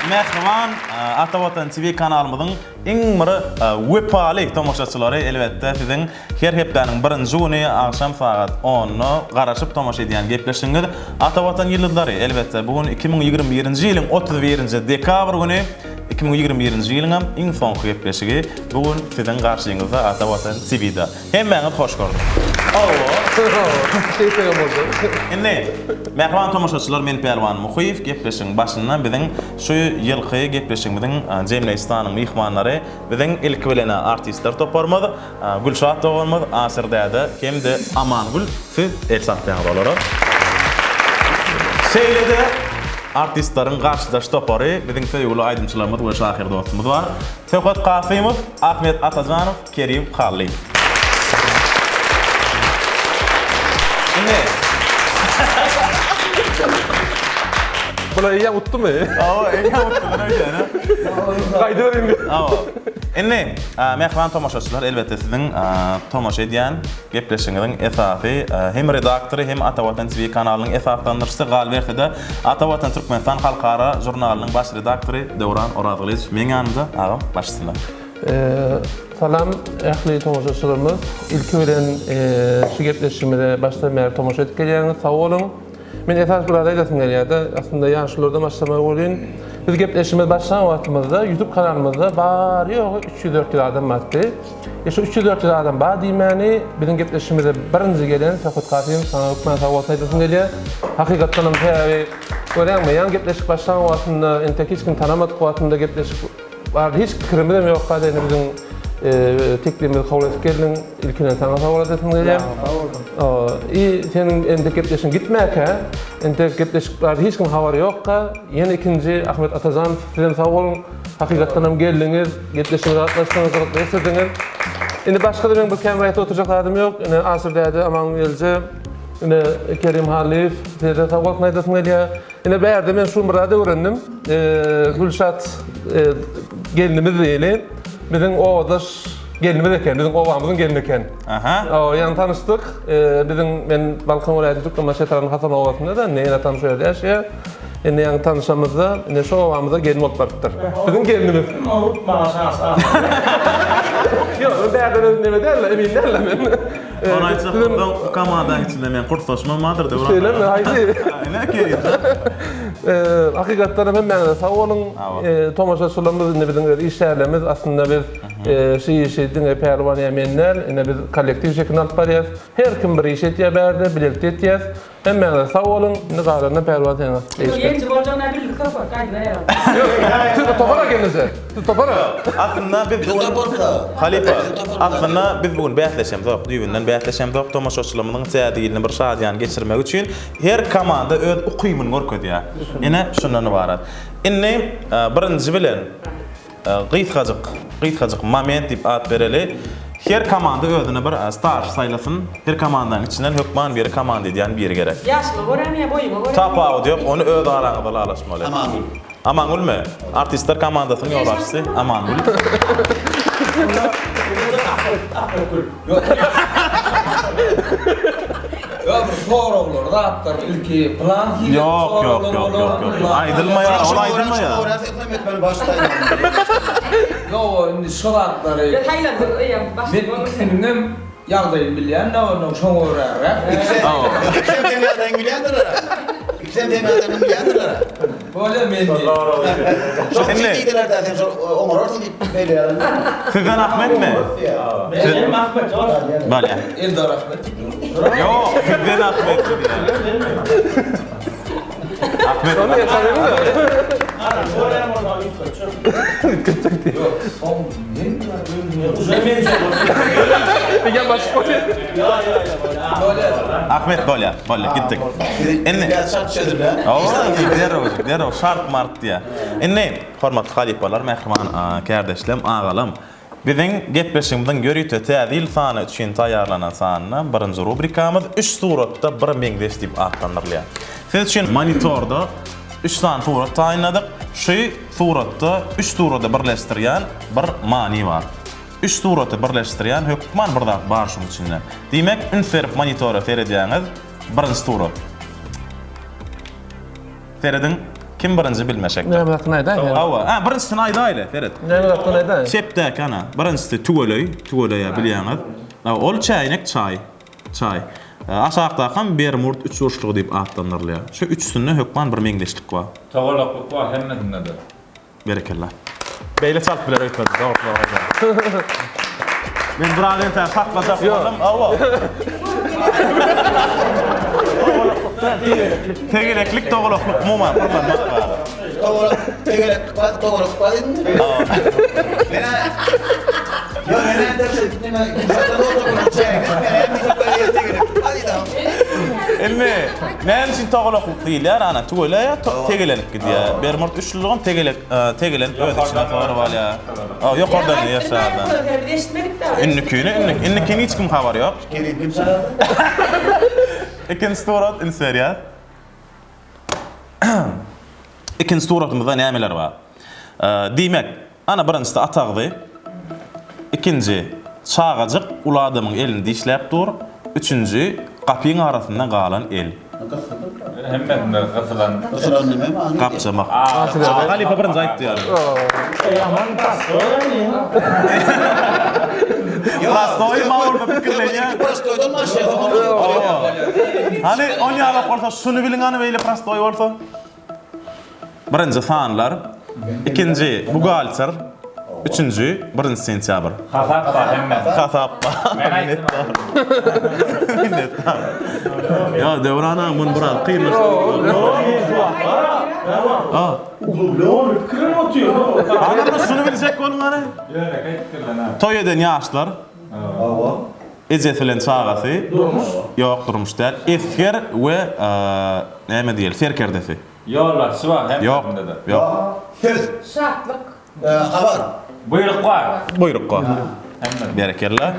Mehriban Atavatan TV kanalımızın en mırı webali tomoşaçıları elbette sizin her heptaның birinci günü akşam saat 10'nu garaşıp tomoş ediyen gepleşiňiz. Atavatan yıldızları elbette bugün 2021-nji ýylyň 31-nji dekabr günü 2021-nji ýylyň iň soňky gepleşigi bugün sizin garşyňyzda Atavatan TV'de. Hemmeňiz hoş gördük. Enne, mehriban tomoşaçylar men Perwan Muhyif gepleşiň başyndan biziň şu ýylky gepleşiňimiziň jemleýstanyň mehmanlary biziň ilk bilene artistler toparmaz, Gülşat toparmaz, Asırdäde hemde Amangul siz Elsat ýagdalara. Şeýlede artistlaryň garşydaş topary biziň söýgüli aýdymçylarymyz we şahir dostumuz bar. Tewkat Qasimow, Ahmet Atazanow, Kerim Halli. Ne? Bula iyi mutlu mu? İyi mutlu öyle. Kaydı vereyim. Enne, mehriban tomoşaçylar elbette sizin tomoş edýän gepleşiňiziň esasy hem redaktory hem Atavatan TV kanalynyň esaslandyrjysy Galbertede Atavatan Türkmenistan Halkara jurnalynyň baş redaktory Dewran Orazlyň meň ýanymda agam başçylar. Salam, ähli tomoşaçylarymyz. İlki bilen şu gepleşigime başlamaýar tomoş edip gelýäňiz, sag bolun. Men esas burada aýdasym gelýärdi. Aslında ýaşlardan başlamagy bolýan. Biz gepleşigimiz başlagan wagtymyzda YouTube kanalymyzda bar ýok 304 adam batdy. Şu 304 adam bar diýmäni biziň gepleşigimize birinji gelen Tewkat Qasimow sana hukman sag aýdasym gelýär. Hakykatdan hem täze görýärmi? Ýa gepleşik başlagan wagtynda entek hiç kim tanamadyk wagtynda gepleşik bar hiç kirimi de ýok gaýda biziň teklifimizi kabul edip geldin. İlkine sana sag aýdasym gelýär. Senin entek gepleşiň gitmäke, entek gepleşikler hiç kim habary ýokka. Ýene ikinji Ahmet Atazanow sizem sag bolun. Hakykatdan hem geldiňiz, gepleşiňizi atlaşdyňyz, resetdiňiz. Indi başga da men bu kamerada oturjak adam ýok. Ine Asırdäde Aman Gelje, ine Kerim Halli, sizem sag bolun aýdasym gelýär. Ine bärde men şu burada öwrendim. Gülşat gelinimiz diýeli. Biziň owadaş gelinimiz eken, biziň owamyzyň gelini eken. Ýa-ni tanışdyk. Biziň men Balkan welaýaty Türkmen Şeýtanyň Hasan owasynda da näme tanışýar ýaşaýar. Indi ýa-ni tanışamyzda, ine şu owamyza gelin bolup bardyr. Biziň gelinimiz. Maňa şans. Ýok, bärde näme derler, emin derler men. Ona aýtsak, bu komanda içinde men gurtlaşmamadyr diýip. Söyleme, haýdy. Näme kerýär? Hakykatdan hem mäňe sag bolun. Tomoşaçylarymyz indi biziň işlerimiz aslında biz şeýle Perwan ýa-menler, indi biz kollektiv şekilde alyp barýar. Her kim bir iş etýär bärde, bilet etýär. Hem mäňe sag bolun. Indi garana Perwan täňe. Ýençi boljagyna bildik topar, gaýda ýa. Siz topara geldiňiz. Siz topara. Aslında biz Halipa, aslında biz bugün bähleşemiz, düýbünden bähleşemiz, tomoşaçylarymyzyň täzeligini bir şadyan geçirmek üçin her komanda öz ukymy görkezýär. Ene şundan ibaret. Indi birinji bilen gyýtgazyk moment diýip at bereli. Her komanda özüne bir star saýlasyn. Her komandanın içinden hökman bir komanda diýen biri gerek. Ýaşly göränýär, boýumy göränýär. Tapaw diýip onu öz araňyzda alaşmaly. Amangul mu? Artistler komandasynyň ýolbaşçysy Amangul. Ya bu sorular, rahatlar, ilki plan gibi. Yok. Aydılmaya, ona aydılmaya. Ben başlayayım. Yo, indi soratları. Ya Tayland'da başladı. Benim ýagdaýy bilýän de onu şoň öwräk. Sen temelden bilýändir. Sen temelden bilýändir. Böyle men. Çok ciddiler de sen omurarsın diýip Sizden Ahmet mi? Benim Ahmet var. Bale. Eldar Ahmet. Yok, sizden Ahmet diýär. Ahmet Onu ýaşaryň da. Ara, görän bolmaly gitmek. Yok, son men. Ýa başga. Böyle. Ahmet Bale gittik. Enne derro şart mart diýär. Enne hormatly halipalar, mehriban kardeşlerim, agalam. Biziň gepleşigimiziň görýte täzil sany üçin taýýarlanan sanyna birinji rubrikamyz 3 suratda bir meňdeş diýip atlanyrlar. Siz üçin monitorda 3 san surat taýýanladyk. Şu suratda 3 surata birleşdirýän bir many bar. 3 suratı birleştirýän hökman bir zat bar şuň içinde. Demek ünferip monitora seredýäňiz birinji surat. Seredin Kim birinci bilmeşek. Ne yaptın ayda? Awa, ha birincisini ayda ile, Ferhat. Ne yaptın ayda? Şepdek ana. Birincisi tugolay bilýäňiz. Ol çaynak çay. Aşağıdakyn Bermurt 3 urşlugy diýip atlanyrlar. Şu üçsünde hökman bir meňdeşlik bar. Toğlaqlık var hemmesinde de. Berekellah. Beýle çalyp biler öýtmedi. Men buradan ta saklasa boldum. Awa. Tegereklik toğlaqlyk muma, problem bar. Tegerek var. Yo, neden dersin? Zaten oturup çayını. Ben tegerek. Hadi tamam. Elmi, näme üçin toğlaqlyk diýilýär? Ana tugolaya tegelenip gidýär. Bermurt üçlügüm tegelen öz içine toğry bolýar. Ýokardan ýerşärden. Innekini hiç kim habar yok. İkinci surat inseriyat. İkinci suratımızda nämeler var? Diýmek, ana birincisi atagdy. İkinci, çağacık ula adamın elini dişläp dur. Üçüncü, kapyň arasyndan galan el. Hemmesinde kısılan. Isıran neme mi? Kapçamak. Halife birinci aýtdy ýaly. Prastoy mağurda pikirleýär. Prostoydan aşağı tamam. Hani on ýaly bolsa şunu bilin ana beýle prastoy bolsa. Birinci fanlar, ikinci bugalter, üçüncü 1 sentyabr. Hasap var hemmesinde. Hasap. Ben aytdım. Ya Devrana mun buran kıymış. Adamda şunu bilecek olun hani. Toy eden yaşlar. Ecetilen çağası. Yok durmuş der. Esker ve näme diýil? Ferkerdefi. Yollar şu var Yok. hemmesinde de. Yok. Söz. Şartlık. Haber. Buyruk var. Buyruk koy. Hemmesinde. Berekerler.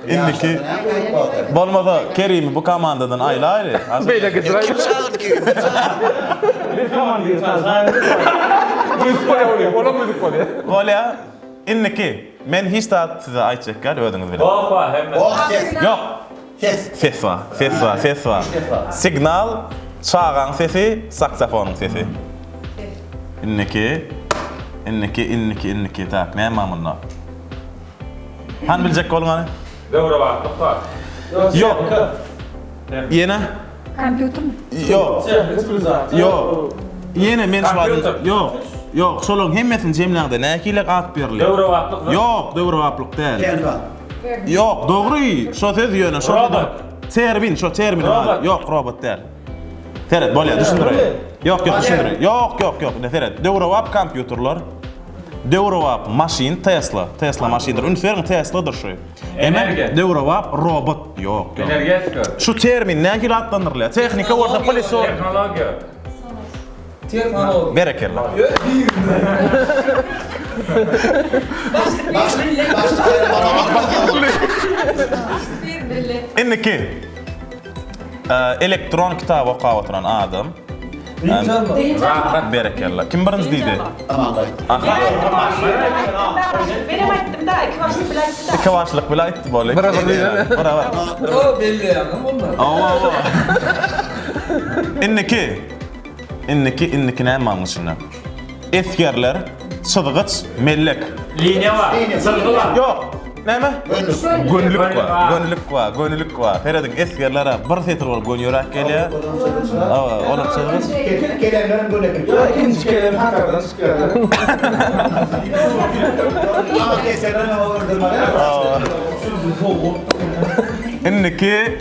İndiki bolmada Kerim bu komandadan aýly. Beýle gitdiler. Kim çağırdı ki? Müzik koyuyor. Ona müzik koyuyor. Bolya indiki men hiç da size aýtjak ödüňiz bilen. Oh var hemmesinde. Oh, ses. Yok. Ses. Ses var. Signal, çağan sesi, saksafon sesi. İnniki tak. Näme mamunda? Han biljek bolgany? Doğru vaklık var. Yok. Yine? Kompüter mi? Yok. Yine men şu Kompüter. an. Yok. Şolong hemmesini jemläňde näkile at berilýär. Doğru vaklık var. Yok, döwür waplyk däl. Kelban. Yok, dogry. Şo söz ýöne, şo Robot. termin, şo termin. Robot. Yok, robot däl. Ferhat, bolýar, düşündirýär. Yok, düşündirýär. Yok. Ferhat, döwür wap kompýuterler. Döwür wap maşin Tesla maşindir. Ünferin Tesla'dır şu. Enerji. Döwür wap robot. Yok. Enerjiye çıkıyor. Şu termin näkile atlanyrlar? Tehnika orta polisor. Teknoloji. Teknoloji. Berekellah. Inniki elektron kitap oqa oturan adam. Rahat. Berekellah. Kim birinci diýdi? Tamam. Benim aytdım da iki başlık bile aytdı da. İki başlyk bilen aýtdy boly. Beraber diýdi. Beraber. O belli yani bunlar. Awa. Inniki näme maňyşyna? Eskerler, sıdgyç, mellek. Linye var. Sırgı var. Yok. Näme? Gönüllük. Gönüllük var. Feredin eskerlere bir setr bolup gönýörak gelýär. Awa, olup sıdgyç. Gelenlerin böyle. İkinci kelime hakikaten çıkıyor. Ama keserden öldürme. Inniki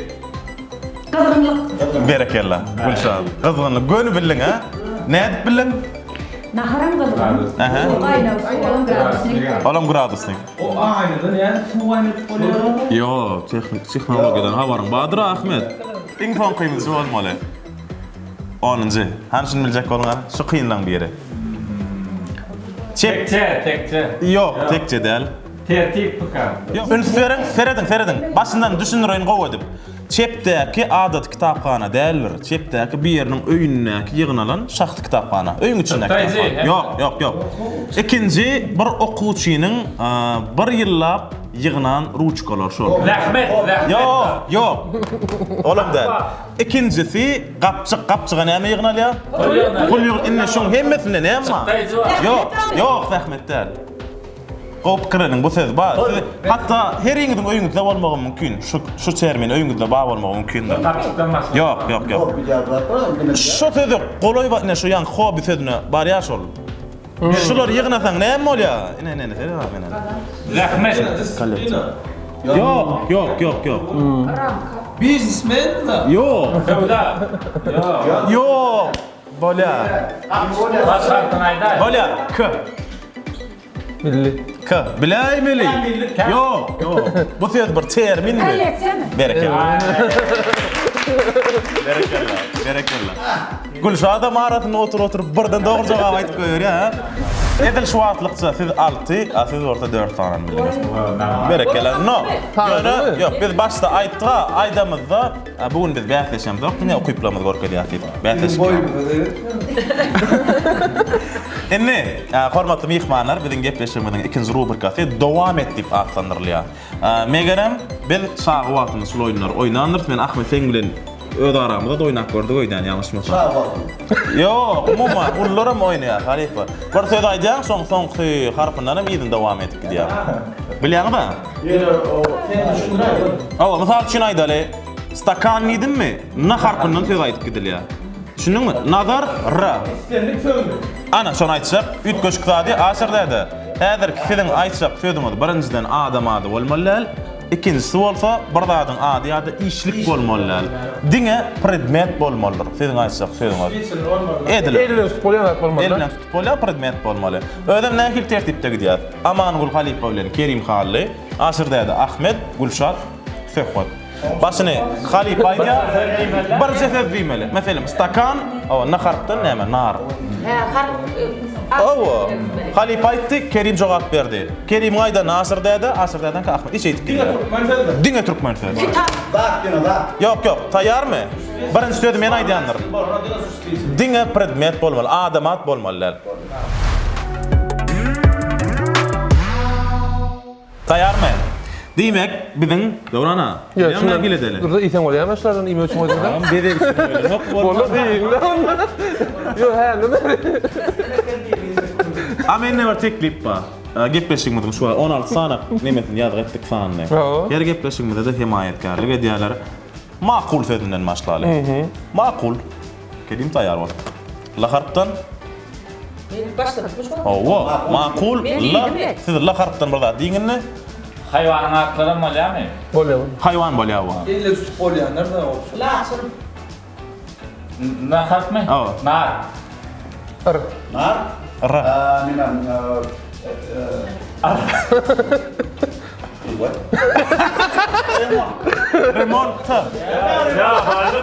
Kızgınlık. berekellah. Gülşah. Kızgınlyk. Gönü bilin ha? Nädip bilin? Naharam kızgınlık. Aha. Aynen. Oğlum gradusnik. Olam gradusnik. O aynıdır yani su aynı oluyor. Yo, texnologiyadan habarın. Badır Ahmet. Ping-pong kıymısı olmalı. 10-njy. Hanşyny biljek bolňar? Şu kıyınlan bir yere. Tekçe. Yok, tekçe däl. Tertip pıkar. Yok, Feredin. Başyndan düşünürýän gowy edip. çepdäki adat kitapxana däldir. Çepdäki bir ýeriniň öýündäki ýygnalan şahty kitapxana. Öýüň içindäki kitapxana. Yok. Ikinji bir okuwçynyň bir ýyllap ýygnan ruçkalar şol. Rahmet. Yok. Olam da. İkincisi kapçıga näme ýygnalýar? Gulýur inne şoň hemmesinde näme? Yok rahmet däl. Gop kireniň bu söz bar. Hatta her ýeňiň öýüňizde bolmagy mümkin. Şu termin öýüňizde bar bolmagy mümkin. Yok. Şu söz golay batna şu ýan hobi sözüne bar ýaşol. Şular ýygnasaň näme bolýar? Ne. Rahmet. Yok. Biznesmen da. Yok. Sevda. Yok. Bolýar. Başartın ayda. Bolýar. Milli. Biläýmeli. Yok. Bu söz bir termin mi? Kolleksiýony. Berekella. Gülşada maratyny oturup birden dogry jogap aýdyp goýar ýa. Edil şu atlykça siz 6, siz orta 4 tane bilýäňiz. Berekella. Yok, biz başda aýtdyga, aýdamyzda bugün biz bähleşemiz, ýa okuýplamyz gorkelýär. Bähleşik. Enne, hormatly mehmanlar, biziň gepleşigimiziň ikinji rubrikasy dowam etdik atlandyrylýar. Megerem biz sağa wagtyny şol oýunlar oýnandyr. Men Ahmet sen bilen öz aramyzda oýnap gördük oýdan ýalňyşmy? Yok, umuma ullaram oýnaýar, Halifa. Bir söz aýdýan, soň harpyndan ýygyny dowam etdik diýär. Bilýärmi? Mysal üçin aýdaly, stakan ýedimmi? Na harpyndan söz aýdyp gidilýär. Düşündüňmi? Nazar ra. Ana şonu aýtsak, ütköşk zady asyrdaýdy. Häzir kisiň aýtsak sözüňiz birinciden adamady bolmaly, ikincisi bolsa bir zadyň ady ýa-da işlik bolmaly. Diňe predmet bolmalydyr. Sözüň aýtsak sözüňiz. Elini tutup bolýar bolmaly. Elini tutup bolýar, predmet bolmaly. Ödem nähil tertipde gidýär. Amangul Halipa bilen Kerim Hally, asyrdaýdy Ahmet, Gulşat, Sehwat. Başyny Halipaýa bir sefer diýmeli. Meselem stakan, na harpdan näme? Nar. Halipa aýtdy, Kerim jogap berdi. Kerim aýda asyrdaýdy ka Ahmet iş aýdyp geldi. Diňe türkmen söz. Yok, taýýarmy? Birinji sözi men aýdýandyr. Diňe predmet bolmaly, adamat bolmaly. Taýýarmy? Diýmek, biziň dowrana. Ýa-da giledeli. Burada isen bolýar başlardan ime üçin bolýar. Bede yok Bolla diýin. Yo, nime? Amen ne var teklip bar. Gepleşigimiz şu 16 sana nemetin ýadyr etdik sanyny. Her gepleşigimizde de himayetkarlyk edýärler. Makul sözünden başlaly. Makul. Kedim taýýar bol. La harpdan. Makul. Siz la harpdan bir zat diňinni. Hayvanın hakları mı bolýarmy? Bolýar. Hayvan bolýar bu. Elle tutup bolýanlar da o. Nahar mı? Nar. Ra. Remonta. Ya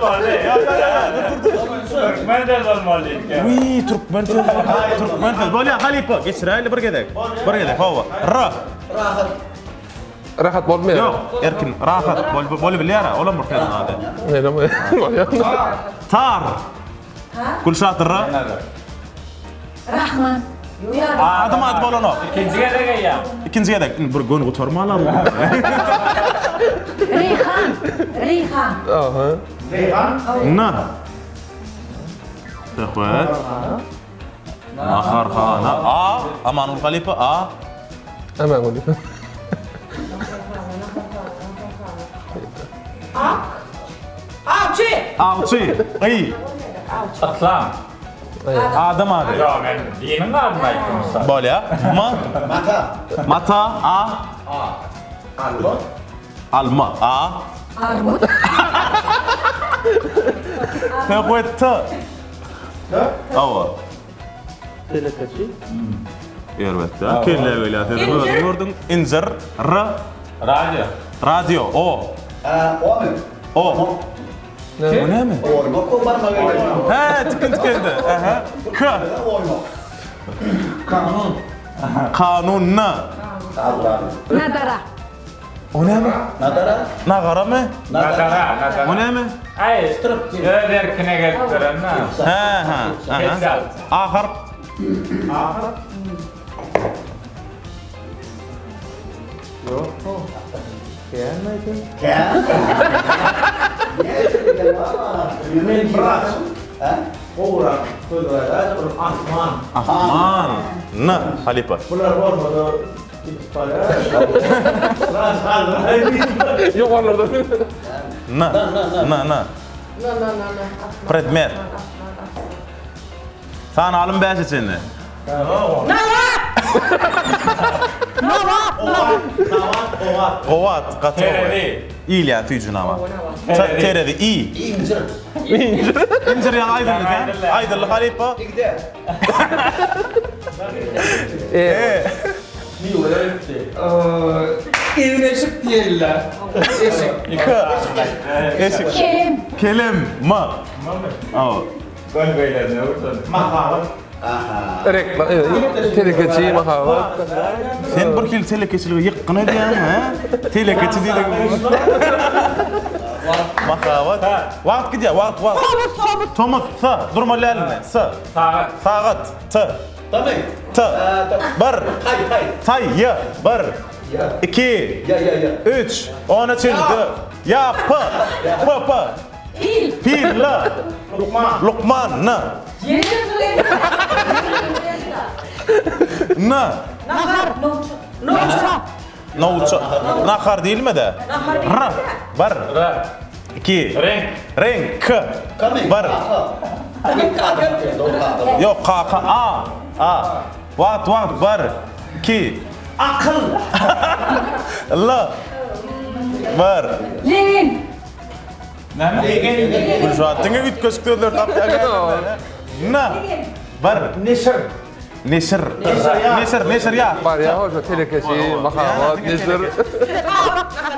bağlı. Türkmen de olmalı. Türkmen söz. Bolýar Halipa, geçiräýli bir gedek. Hawa. Ra. Rahat bolmaýar. Yok, erkin rahat bolup bilýär, olam bir ferman ady. Tar. Gulşat ra. Rahman. Adam ad bolano. İkinci gedek bir gön gutarmalar. Reyhan. Na. Tehwet. Ahar khana. Amanul Halipa. Hemen bolýar. Avçı. Aslan. Adam adı. Ya ben dinin adını aytdım. Bolýar. Mata. Alma. Armut. Tehwet. Telekaçy. Elbette. Kelle welä. Gördüň inzir. Radio. O. Ne mi? Tıkındı. Kanun. Nadara. O näme? Nadara. Nagara mı? Nadara. O näme? Ay, derkine getiren ha. Ha. Geçal. Ahir. Ya. Yemin berat. Ha? Ora, koydular. Asman. Ahman. Na Halipa. Bunlar olmadı. Yukarılarda. Na. Predmet. Sana alım beş içinde. Kovat. Katı. Teredi. İyi yani tüycün ama. Teredi iyi. İncir. İncir yani aydınlık ya. Aydınlık Halipa. Gider. Evine çık diyeller. Eşik. Eşik. Kelim. Kelim. Ma. Oh. Gol beyler ne vursun? Mahavat. Reklam, evet. Telekeçi, mahavat. Sen bir kil telekeçiliği yıkkın ediyorsun ha? Telekeçi değil de Mahavat. Vakt gidiyor, vakt. Thomas, sa. Durma lelme, sa. Sağa. Sagat, ta. Tamam. Ta. Bar. Hay. Tay, ya. Bar. Ya. 2. Ya. 3. Ona çildi. Ya, pa. Pil, la. Lukman, na. Na. Nauça. Nahar değil mi de? Ra. Bar. Ra. 2. Renk. K. Bar. Yok K. A. Vakt. Bar. 2. Akıl. La. Bar. Lenin. Ne? Bu şahatını ütközüktüler tapya geldi. Na. Bar. Nesir ya. Var ya hoca telekeçi, mahavat, nesir.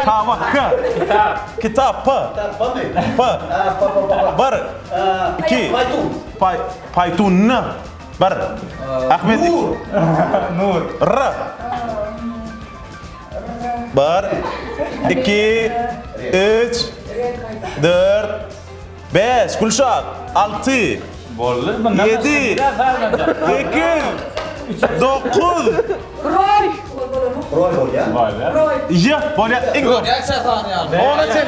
Kava. K. Kitap. Pa. Bar. 2. Paytun. Na. Bar. Ahmet. Nur. R. Bar. 2. 3. 4. 5. Gülşat. 6. Bollu mu? 7. 8. 9. Roy. Roy ya. Böyle. Ya. Bolya. İngor. Gerçek tanıyalım. Onu sen.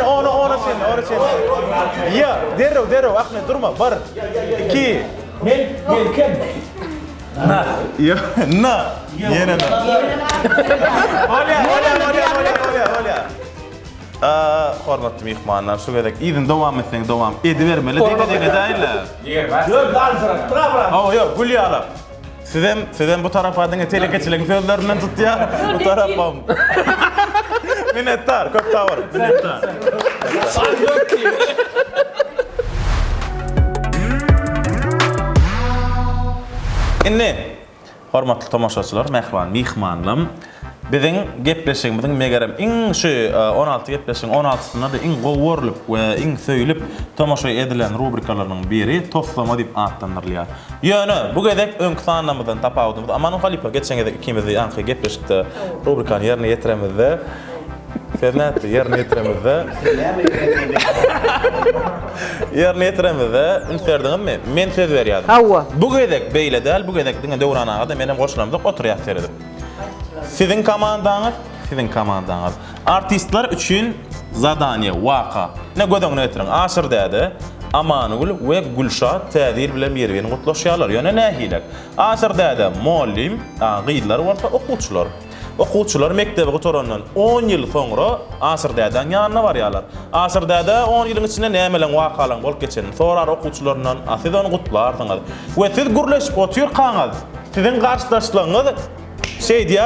Ya. Derev. Ahmet durma. Bar. 2. Melkem. Na. Ya. Na. Yine na. Bolya. Hormatly mehmanlar, şu gedek izin devam etsen devam edivermeli dege değiller. Yer var. Yok dalfırak. Bravo. Yok Gülyalar. Sizden bu tarafa denge telekeçilik sözlerinden tut ya. Bu tarafa. Minnettar, köp tavır. Minnettar. Inne, hormatly tomaşaçylar, mehmanlarym. Biziň gepleşigimiziň megerem iň şu 16 gepleşiň 16-syna da iň gowurlyp we iň söýülip tomaşa edilen rubrikalarynyň biri toplama diýip atlanyrlar. Ýöne bu gedek öňkü sanamyzdan tapawdymyz. Amanyň Halipa geçen gedek ikimiz de anky gepleşikde rubrikany ýerine ýetiremizde. Fernat ýerine ýetiremizde. Ýerine ýetiremizde. Ünserdiňizmi? Men söz berýärdim. Hawa. Bu gedek beýle däl, bu gedek diňe döwranaga da menem goşulamda oturýar edim. Sizin komandanız artistler üçün zadaniye, waka. Ne gödöňüne etirin? Aşyr dädi. Amangul we Gülşat täzir bilen bir-birini gutlaşýarlar. Ýöne nähilek. Aşyr dädi muallim, gyýdylar bolsa okuwçylar. Okuwçylar mektebe götürendan 10 ýyl soňra Aşyr däden ýanyna barýarlar. Aşyr däde 10 ýylyň içinde nämeler wakalaryň bolup geçen. Sonra okuwçylaryndan siz onu gutlarsyňyz. We siz gürleşip oturýarkaňyz. Sizin garşydaşlygyňyz şey diye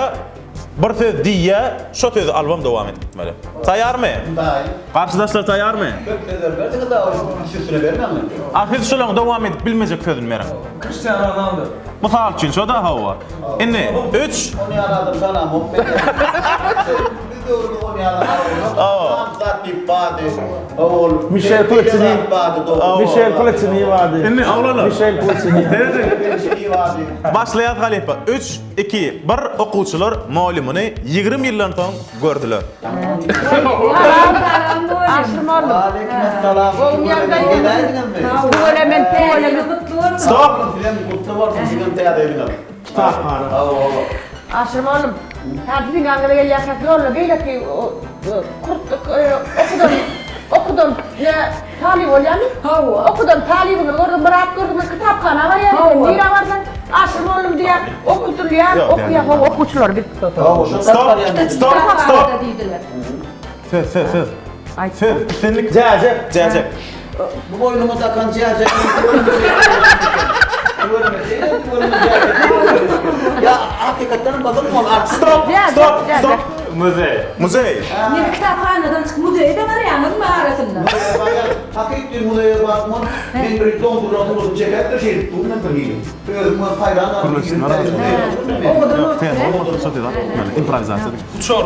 bir söz diye şu söz albüm devam edip gitmeli. Tayar mı? Dayı. Karşıdaşlar tayar mı? Köp sözler verdiniz de süsüne vermem mi? Afiz şolong devam edip bilmeyecek sözün merak. Cristiano Ronaldo. Misal için şu da hava. Inni 3 Onu yaradım sana. Doğru oynayalım. Oo. Zat ifade. Oğul. Michel Platini. Michel Platini vardı. Inni awlalar. Michel Platini. Başlayat Galipa. 3, 2, 1 okuwçylar muallimini 20 ýyldan soň gördüler. Aşırmalı. Aleykümselam. Oğlum yandan Geleydin mi? Tuğlemen, tuğlemen. Stop. Film kutlu var, sizin teadayın. Kitap var. Aşırmalım. Hadi bir gangala gel yasak yolla. Böyle ki okudum. Ne talip ol yani? Okudum talibini gördüm. Bırak gördüm. Kitapkhana var ya. Bir varsan aşırmalım diye okutur ya. Okuya okuçlar bir. Stop. Söz. Söz. Senlik cacak. Bu boynumu takan cihazı. Ya hakikaten bakın mı artık? Stop. Muzey. Ne kitapxanadan çıkıp müzeye de var yani mağarasında. Hakikaten buraya bakma. Ben bir dondurumu çeker şey bundan böyle. Böyle hayran. Kuruluşun improvizasyon. Uçor.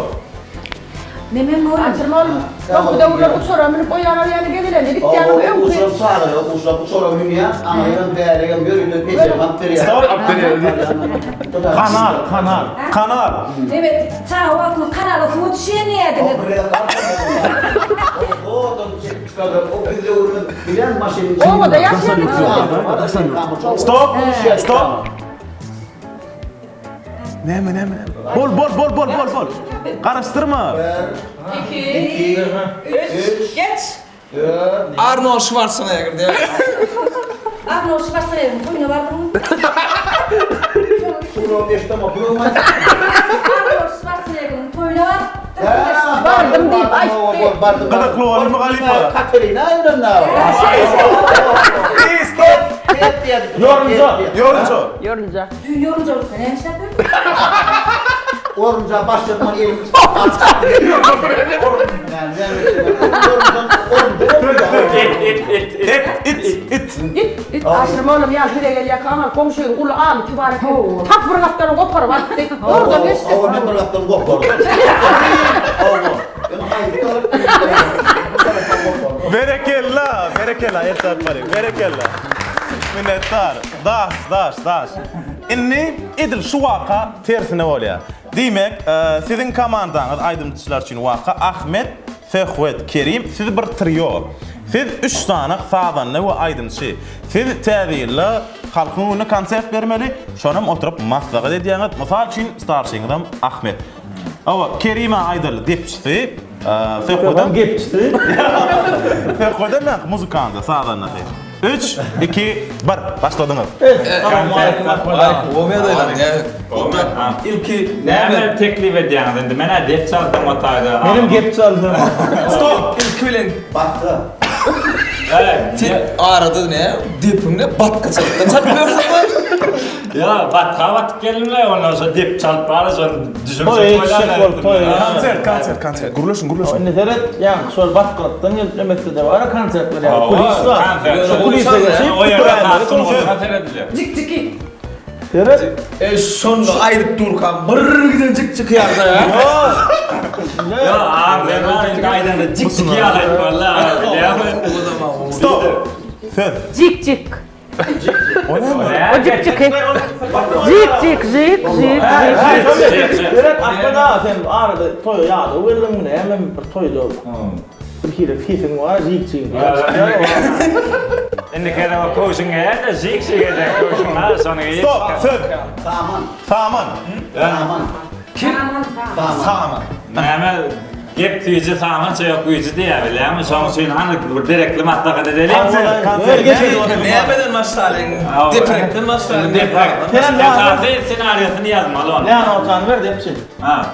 Nemen mi olur? Aşırmalım. Çok da burada uçuram. Beni koyana yani gelilen dedik yani. Usrap sağlıyor, usrap sonra dünya ama ben değerli görüyorum peki bakteriya. Kanal. Evet, çağ vakti kanalı fut şey niye dedin? O da çıkardı. O bize urun bilen maşinin. O da yaşayan. Stop. Neme. Bol. Karıştırma. 2 3 Geç. Arnold Schwarzenegger diye. Arnold Schwarzenegger'in koyunu var bunun. Şunu işte bu program. Arnold Schwarzenegger'in koyunu var. Bardım deyip açtı. Kadaklı oğlum Galipa. Katerina Yunan'a. Stop. Yoruncu. Yorunca. Dün yorunca olursa ne işte yapıyor? Orunca başlatman elim. It. Aşırmalım ya. Bir de gel yakama. Komşuyun kulu ağlı kibaret. Tak bırgaklarını koparıp attı. Orada geçti. O ne bıraktın kopar. Berekella. Yeter bari. Berekella. Minnettar. Daş. Inni idil şu vaka tersine olya. Demek, sizin komandanız aydınçılar için vaka Ahmet, Fehvet, Kerim, siz bir trio. Siz 3 tane sağdanlı ve aydınçı. Siz tədiyirle halkın önüne konsept vermeli, şonum oturup maslahat ediyeniz. Misal için starşingdam Ahmet. Ama Kerim'e aydalı depçisi, Fehvet'em Gepçisi. Fehvet'em muzikandı sağdanlı. 3, 2, 1, başladınız. Olmaya da yani. İlki Näme teklif edýäňiz endi mene dep çaldım otayda. Benim gep çaldım. Stop. İlki bilen Baktı. tit aradı ne? Dipimde bat kaçaktan çarpıyorsun mu? Ya batka batıp gelinle ondan sonra dep çalıp bari sonra düşünce Toy eşek ol, toy. Konser. Guruluşun. Ne deret yani sol batkattan yetmemekte de var konsertler yani. Kulis var. Şu kulise geçip o yere kutrayanları kalsın konser. konser edilir. Cik. Deret. Sonunda ayrıp Durkan bırrrr giden çık yanda ya. Ya abi ben var indi aydan cik cik yalayım valla. Stop. Söz. Cik. O ne mi? O Cik. Cik. Deret aslında sen arada toy yağdı. Verin ne hemen bir toy da. Bir kere fisin var, zikçin. Indi kere o koşun geldi cik cik eder koşun ha sonra iyi. Stop. Söz. Saman. Sağma. Näme gep tüyücü saman çöp kuyucu diýebilýärmi? Şoň üçin hani direktli matlak edelim. Konser. Neyemeden maçların? Deprekten maçların. Deprek senaryosyny yazmaly onu. Ne anlatan ver depçi. Ha.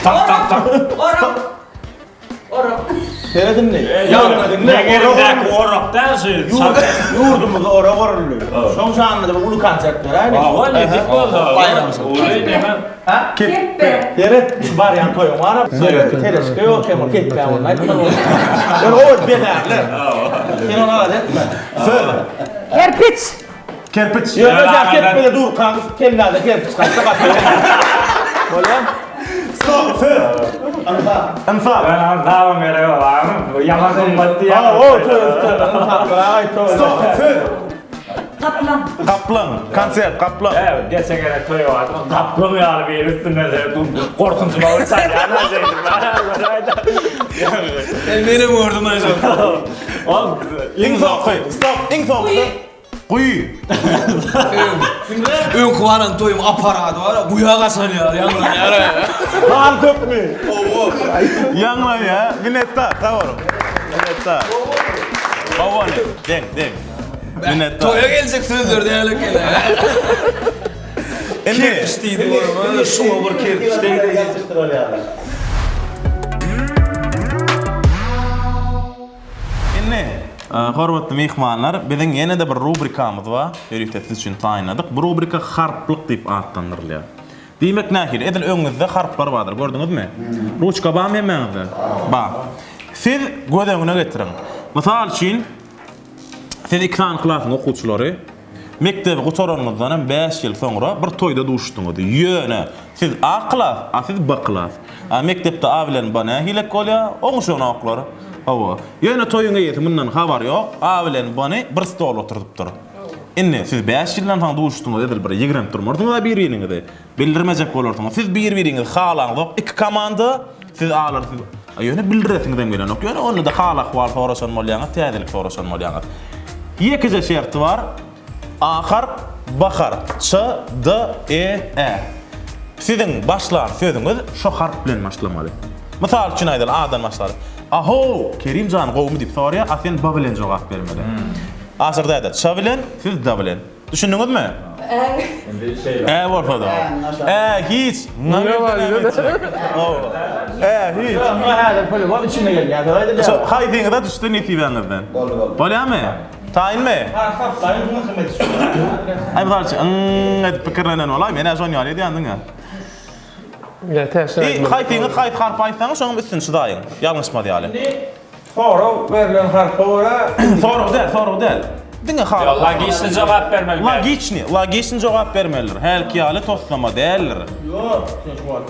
Tak. Seyredin ne? Ne gerek oroktan şu. Yurdumuzda ora varılıyor. Son şu anladı bu ulu konsertler aynı. Ava ne dik oldu? Ulu demem. Keppe. Deret şu bar yan toyum var. Tereske yok kemal keppe onlar. Ben o bedavler. Sen ona da etme. Kerpiç. Yok ya keppe dur kanka kellada kerpiç kaçta kaçta. Böyle. Enfal. Ben anlamam yere var. Yalan ummat diye. Kaplan. Kaplan. Konser Kaplan. Evet, geçen kere toy vardı. Kaplan yani bir üstüne de korkunç bağır çaylarına Benim ordum hocam. Oğlum, Stop. Kuyu. Ön kuvaran toyum aparadı var ya, buyağa kasan ya, yanına ya. Kan köpmü. Yanma ya. Minetta. Tamam. Minetta. Bavani. Deng. Minetta. Toya gelecek sözler değerli gene. Kirpiştiydi bu arada, şuna vur kirpiştiydi. Hormatly mehmanlar, bizden yine de bir rubrikamız var. Birlikte siz için tayinladık. Bu rubrika harplık deyip adlandırılıyor. Demek nähil, edil öňüňizde harplar vardır, gördüňiz mi? Ruçka bam hemeňizde. Ba. Siz gödeňine getirin. Mysal üçin, siz 2 klasyň okuwçylary mektebi gutaranymyzdan 5 ýyl soňra bir toýda duşdyňyz. Ýöne, siz A klas, siz B klas. Mektepde A bilen B nähilek bolýar, oňuşan oklary. Hawa. Ýöne toýuňa ýetim bundan habar ýok. A bilen B-ni bir stol oturdypdyr. Inne siz 5 ýyldan soň duşdyňyz edil bir ýigrenip durmardyňyz bir-biriňizi. Bildirmejek bolardyňyz. Siz bir-biriňizi halaňyz, 2 komanda siz alarsyz. Ýöne bildiresiňizden gelen ok. Ýöne onu da hala ahwal soraşan bolýaňyz, täzelik soraşan bolýaňyz. Ýekide şerti var. A harp, B harp, Ç, D, E. Sizin başlan sözüňiz şu harp bilen başlamaly. Mysal üçin aýdal A'dan başlar. Aho, Kerimcan gowmy diýip sorýar, asen B bilen jogap bermeli. Asyrda aýdat, Ç bilen, siz D bilen. Düşündiňizmi? Bolsa da. Hiç. Hiç. Hada poli var içinde gelýär. So, haýdyňyzda düşdi netibeňizden. Bolýarmy? Taýinmi? Sayın bunu hizmet istiyor. Ay barçy, edip pikirlenen bolay, meni ajon ýaly edýändiňa. Ya täşe. Haýdyňyz haýt harp aýtsaňyz, şoň üstün çydaýyň. Ýalňyşma diýaly. Sonra verilen harpora. Soraw del. Diňe harp. Logiçni jogap bermeli. Logiçni jogap bermelidir. Helki ýaly toslama däldir. Yok, şu var.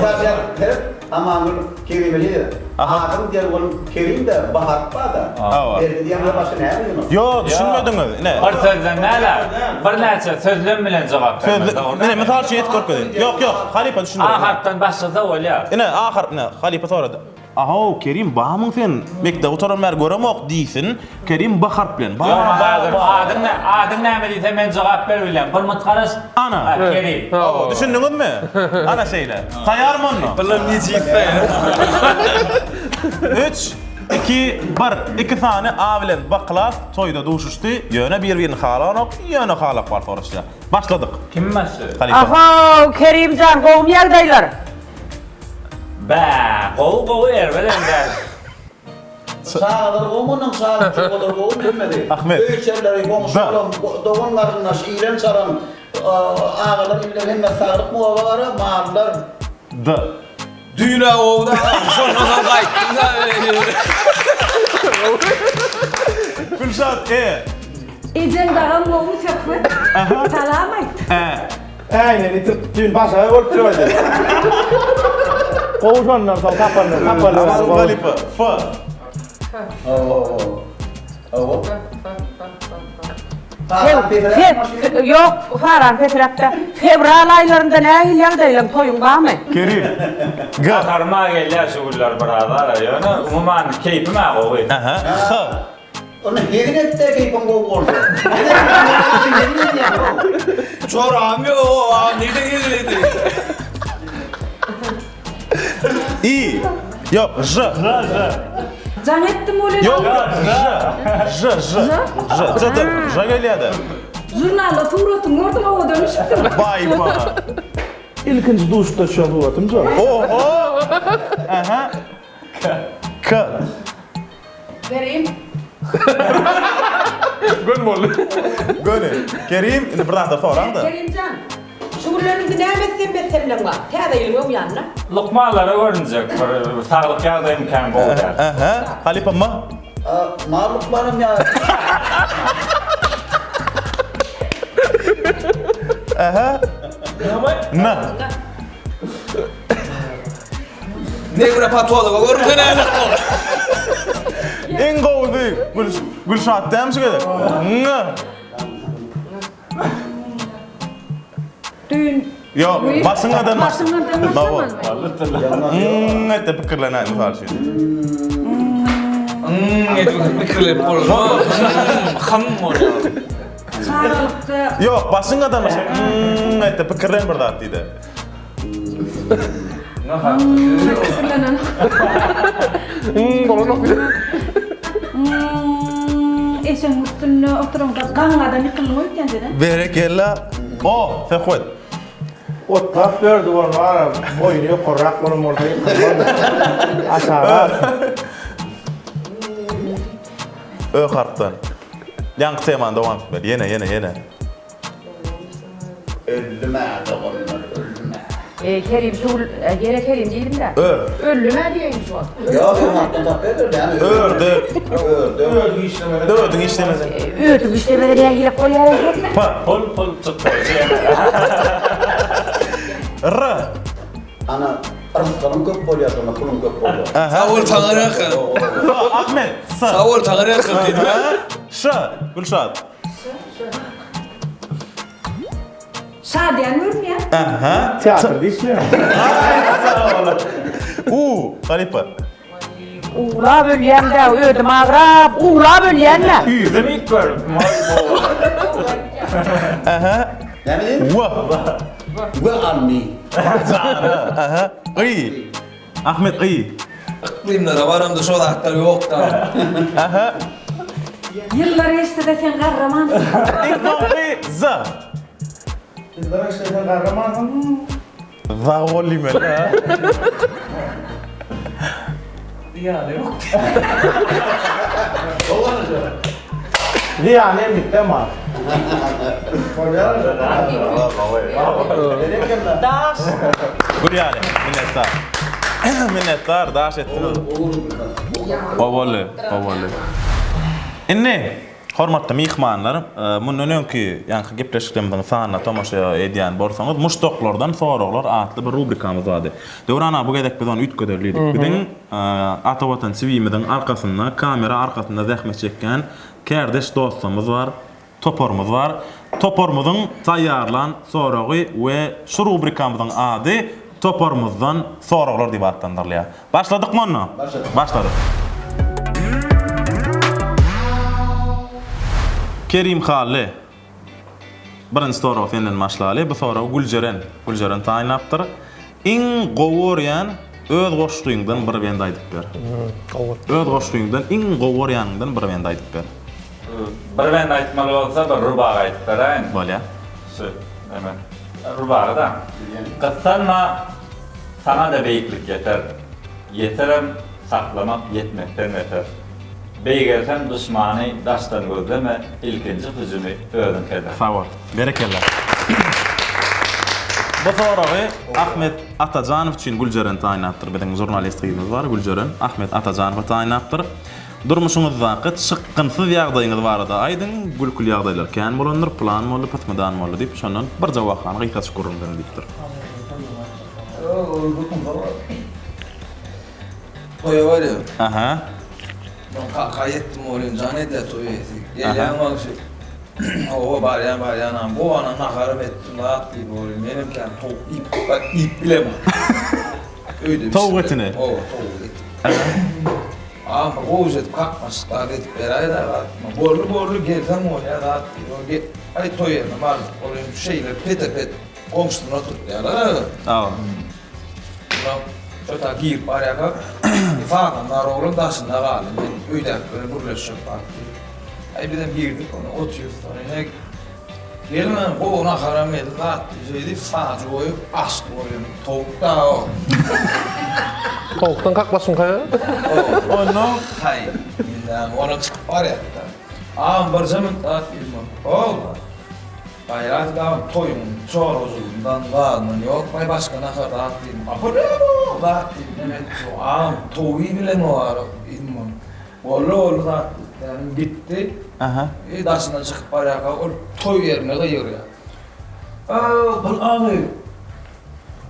Zaten amanın kelimeli. Ağın diğer onun kelim de baharpa da. Diğer başka ne yapıyorsun? Yo, düşünmediňiz. Ne? Bir sözden näler? Bir näçe sözlem bilen jogap bermeli. Mene mysal üçin etip görkezin. Yok, Halipa düşünmedi. A harpdan başlasa bolýar. Ne, A harp ne? Halipa soradı. Aha, Kerim bamyň sen mekde oturanlar göremok diýsin. Kerim B harp bilen. Adyň näme diýse men jogap bermelem. Bir mutgaraş. Ana. Kerim. Düşündiňizmi? Ana şeýle. Taýarmy onu? Bilen necip 3, 2, 1. 2 tane A bilen B klas toýda duşuşdy. Ýöne bir-birini halanok, ýöne halak bar soraşdy. Başladyk. Kim başladı? Halipa. Aha, Kerimcan gowum ýerdeýler. Gow erbelender. Sağlar omunun sağlar çoğulur oğum bilmedi. Ahmet. Büyükçerleri komşularım, doğumlarına şiiren saran ağalar iller hemme sağlık muhavarı mağarlar. D. düýne owda şondan gaýtdym da. Gülşat E. Ejen dağın gowmy sökme. Salam aýt. Aynen, itip başa bolup durýar. Kovuşanlar sağ kapanlar. Halipa. F. Yok, Faran Petrak'ta fevral aylarında nähil ýagdaýlaryň toýuň barmy? Kerim. G. Gatarma gelýär şugullar birazar. Ýöne umuman keypim gowy. Aha. H. Onu herinette keyfim oldu. Çoram yo, nereden geldi? I. Yok, J. Can etdim öyle. Yok, J. J gelýär. Jurnalda suratyn gördüm, o dönüşüpdim. Bayba. İlkinci duşta şu an bu atımca. Oho. Aha. K. Vereyim. Göne. Kerim, indi bir daha soraňda. Kerimcan, şugullaryndy näme etsen besemleň bar. Täze ýolum ýanyna. Lokmalara görünecek. Sağlık ýagdaýym kam bolýar. Aha. Halipa mı? Mağluplarım ya. Aha. N. Devre patologa görürsen öyle. En gowdy Gülşat dämsi gerek. Düğün. Yo, basıngadan Basıngadan Bravo. başlamadın. Ette pikirlenen karşı. Mikirler olur. Ham oluyor. Sağlıklı. Yok, basıngadan başka. Ette pikirlen bir zat diýdi. Küfürlenen. Eşen üstüne oturun da gaňadan ýykylýar ýa-da. Berekella. O, Fehmet. O taf verdi var boyunu korrak bunu ortaya. Aşağı. Harptan. Ýangy teman dowam etmeli. Yene. Öldüme de olmadı, öldüme. Kerim şul gene Kerim diýdim de. Öllüme diýen şu an. Ya ben hakkında tapıyordur yani. Ördü. Dördün işlemedi. Ötüp işlemede diýen gelip bolýar ýokmy? Pa. Pol çıktı. R. Ana, araslarım köp bolýar, ona pulum köp bolýar. Savur taňyra yakın. Ahmet. S. Savur taňyra yakın dedi. Ş. Gülşat. Şadiyan görmüyor. Aha. Tiyatroda işliyor. Halipa. Uğla bölýän de ödüm agrap, uğla bölýän de. Yüzüm ilk gördüm. Aha. Ne bileyim? Ve anni. Aha. İyi. Ahmet iyi. İklimlere varım da şu dağıtlar yok da. Aha. Yıllar geçti de sen kahramansın. İnfaqi Z. Sizlere işte kahraman. Zavoli mi? Ziyan emlik de var. Gulyani, minnettar. Minnettar, daş ettiniz. Favoli. Inne, hormatly mihmanlar, mundan öňki ýanky gepleşiklerimden sanyna tomaşa edýän bolsaňyz, muşdoklardan soraglar atly bir rubrikamyz bardy. Döwrana bu gedek biz onu ütköderlidik. Biziň Atawatan Sivimizin arkasynda, kamera arkasynda zähmet çekken kärdeş dostumuz bar, topormuz bar. Topormuzun taýýarlan soragy we şu rubrikamyzyň ady Topormuzdan soraglar diýip atlandyrylýar. Başladykmy onu? Başladyk. Kerim Halli. Birinci soraw senden başlaly. Bu soraw Gülceren taýinapdyr. Iň gowurýan öz goşduýundan bir bende aýdyp ber. Öz goşduýundan iň gowurýanyndan bir bende aýdyp ber. Bir ben aytmaly bolsa bir rubaga aýdyp beraýin. Bolýa. Şu, hemen. Rubaga da. Kıssanma sana da beyiklik yeter. Yeterem saklamak yetmekten yeter. Beygersen düşmany daşdan gözleme, ilkinci hüjümi öňüň keder. Sawol. Berekella. Bu sorawy Ahmet Atajanow üçin Gülceren taýinapdyr. Biziň jurnalistligimiz bar, Gülceren Ahmet Atajanow taýinapdyr. Durmuşuňyzda çykgynsyz ýagdaýyňyz barada aýdyň, gülkül ýagdaýlar kän bolandyr, plan bolandy, patmadan bolandy diýip şondan bir jawabany gysgaç guruldan diýipdir. Toya var ya. Aha. Ben kayettim olayım zannet de toya ettik. Gelen var şu. O baryan bu ana nakarım ettim rahat deyip olayım. Benimken ip bile var. Öyle bir Tavuk şey. etini. O tavuk eti. Ama boğuz etip kalkmasıklar edip beraber de rahat. Borlu gelsem oraya rahat deyip. Ay toya var olayım şeyler pet komşuna oturtlarlar. Aw. Şöyle girip araya kalk. İfadan var oğlum daşında kaldım. Ben öyle böyle burlaşıp baktım. Ay birden girdik ona oturuyoruz sonra. Gelmem bu ona karam edip rahat düzeydi. Sadece koyup astı oğlum. Tavuk da o. Tavuktan kalkmasın kaya. Onu Hayır. Bilmem ona çıkıp araya. Ağam bir zaman rahat bilmem. Oğlum. Bayrat da toyum çorozundan varmın yok. Bay başka nakar rahat değilim. Apırıyor rahat değilim. Evet o ağam toyu bile mi var bilmem. Oğlu rahat yani gitti. aha. Daşından çıkıp araya kalk. Toy yerine kıyır ya. Bu abi.